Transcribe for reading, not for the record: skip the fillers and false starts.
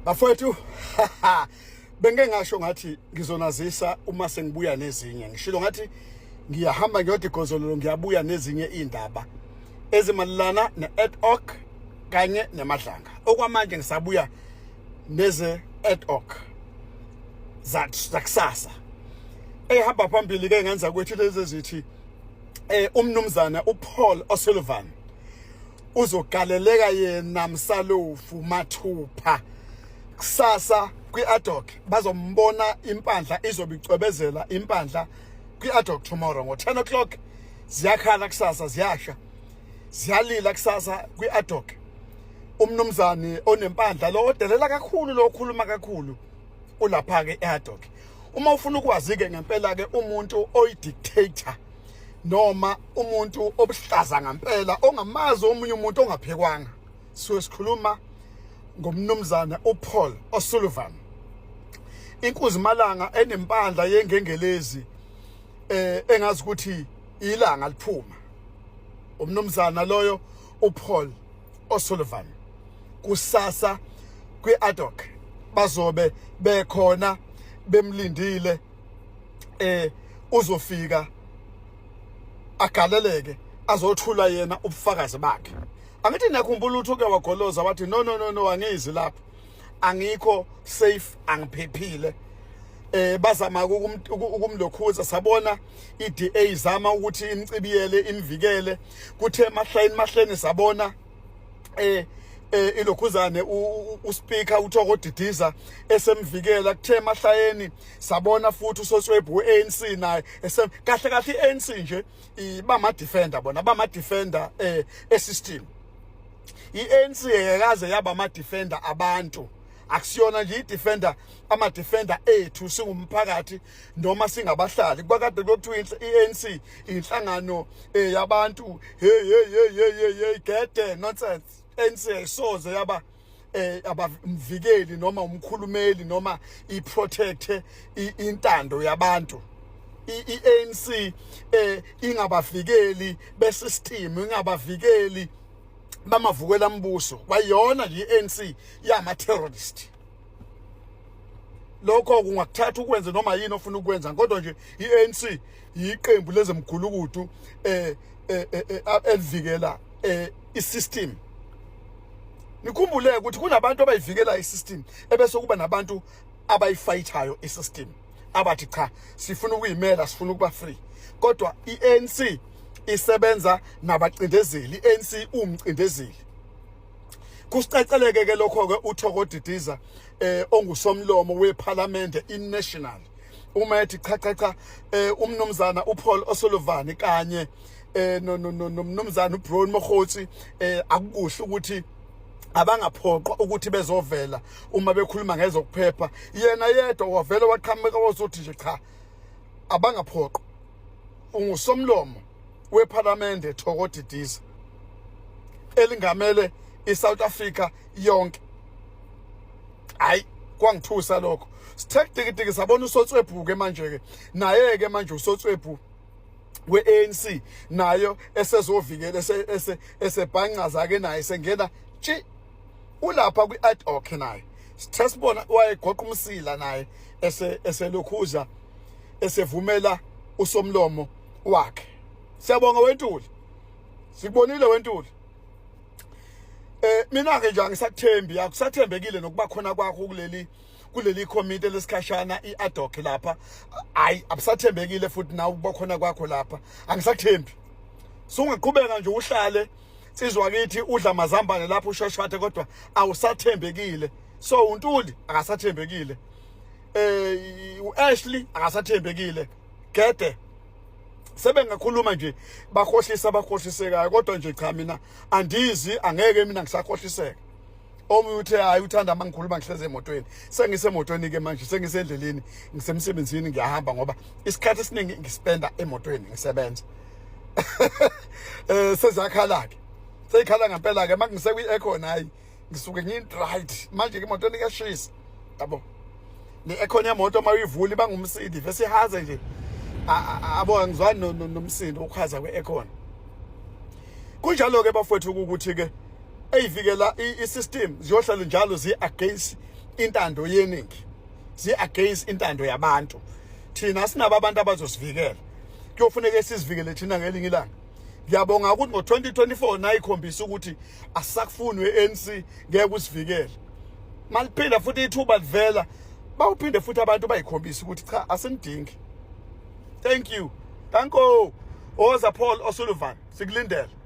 Bafowethu benge ngasho ngathi ngizonazisa uma sengibuya nezinye ngishilo ngathi ngiyahamba ngiyodegozololo ngiyabuya nezinye indaba ezimalana ne-ad hoc kanye nemadlanga okwamanje ngisabuya neze ad hoc zakusasa ehamba phambili ke ngenza kwethu lezi zithi umnumzana uPaul O'Sullivan uzogaleleka yena msalofu mathupha kusasa kwi-ad hoc bazombona impandla izobicwebezela impandla kwi-ad hoc tomorrow ngo 10 o'clock ziyakhala kusasa ziyasha ziyalila kusasa kwi-ad hoc umnumzane onempandla lo odelela kakhulu lo okhuluma kakhulu ulapha ke e-ad hoc uma ufuna ukwazi ke ngempela ke umuntu oyidictator noma umuntu obuhlaza ngempela ongamazi omunye umuntu ongaphekwanga sikhuluma ngomnumzana uPaul O'Sullivan inkuzi malanga enempandla yengengelezi engazi ukuthi ilanga liphuma umnumzana loyo uPaul O'Sullivan kusasa kwi-ad hoc bazobe bekhona bemlindile uzofika agaleleke azothula yena ubufakazi bakhe angithi nakhumbula ukuthi uke wagoloza wathi no angizi lapho angikho safe angiphephile bazama ukumlokhuza sabona iDA izama ukuthi imcibiyele imvikele kuthe mahleni sabona ilokhuzane uSpeaker uThoko Didiza esemvikela kuthe mahlayeni sabona futhi uSoswebhu weANC naye kahle iANC nje bama defender bona bama defender esystem iANC yekaze yaba ama defender abantu akusiyona nje idefender ama defender ethu singumphakathi noma singabahlali kwakade lokuthiwa iANC inhlangano yabantu hey gede nonsense ANC soze yaba abamvikeli noma umkhulumeli noma iprotect intando yabantu iANC ingabavikeli besystem ingabavikeli bamavukela mbuso kwayona nje iANC yama terrorist lokho kungakuthatha ukwenza noma yini ofuna ukwenza kodwa nje iANC yiqembu lezemgulukudu elivikela isystem nikhumbule ukuthi kunabantu abayivikela isystem ebese kuba nabantu abayifightayo isystem abathi cha sifuna ukuyimela sifuna ukuba free kodwa iANC isebenza nabacindezeli iANC umcindezeli kusicaceleke ke lokho ke uThoko Didiza ongusomlomo weParliament iNational uma ethi cha umnumzana uPaul O'Sullivan kanye nomnumzana uBrown Mokgotsi akukuhle ukuthi abangaphoqwa ukuthi bezovela uma bekhuluma ngezokuphepha yena yedwa wavela waqhamuka wozothi nje cha abangaphoqwa ungusomlomo weParliament Thoko Didiza elingamele iSouth Africa yonke hayi kwangithusa lokho sithekdikidiki sabona uSotswebhu ke manje ke naye ke manje uSotswebhu weANC nayo esezovikela esebhanqaza ke naye sengena chi ulapha kwi-ad hoc naye sithe sibona wayegoqa umsila naye eselokhuza esevumela usomlomo wakhe siyabonga wentuli sikubonile wentuli mina ke nje angisathembi akusathembekile nokuba khona kwakho kuleli committee lesikhashana i-ad hoc lapha hayi abusathembekile futhi nawe ukuba khona kwakho lapha angisathembi sungaqhubeka nje uhlale sizwa kithi udla mazambane lapho ushashwathe kodwa awusathembekile so uNtuli akasathembekile uAshley akasathembekile gede sebengakhuluma nje bakhohlisekayo kodwa nje cha mina andizi angeke mina ngisakhohliseka omunye uthe hayi uthanda mangikhuluma ngihleze emotweni sengisemotweni ke manje sengisendleleni ngisemsebenzini ngiyahamba ngoba isikhathi esiningi ngispenda emotweni ngisebenza sezakhala ke seyikhala ngempela ke mangise kwi-aircon hayi ngisuke ngiyinright manje ke emotweni kuyashisa yabo ne-aircon yemoto mayivuli bangumsindi vese ihaze nje abo angizwani nomsindo ukhaza kwe-aircon kunjalo ke bafowethu ukuthi ke eyivikela isystem ziyohlala njalo zi against intando yeningi zi-against intando yabantu. Thina sinabo abantu abazosivikela, kuyofuneka sizivikele thina ngelinye ilanga. Ngiyabonga ukuthi ngo-2024 nayikhombisa ukuthi asakufuni we-ANC ngeke usivikele. Maliphinda futhi ithuba livela bawuphinde futhi abantu bayikhombisa ukuthi cha asinidingi. Thank you. Danko. Oza Paul O'Sullivan. Sikulindele.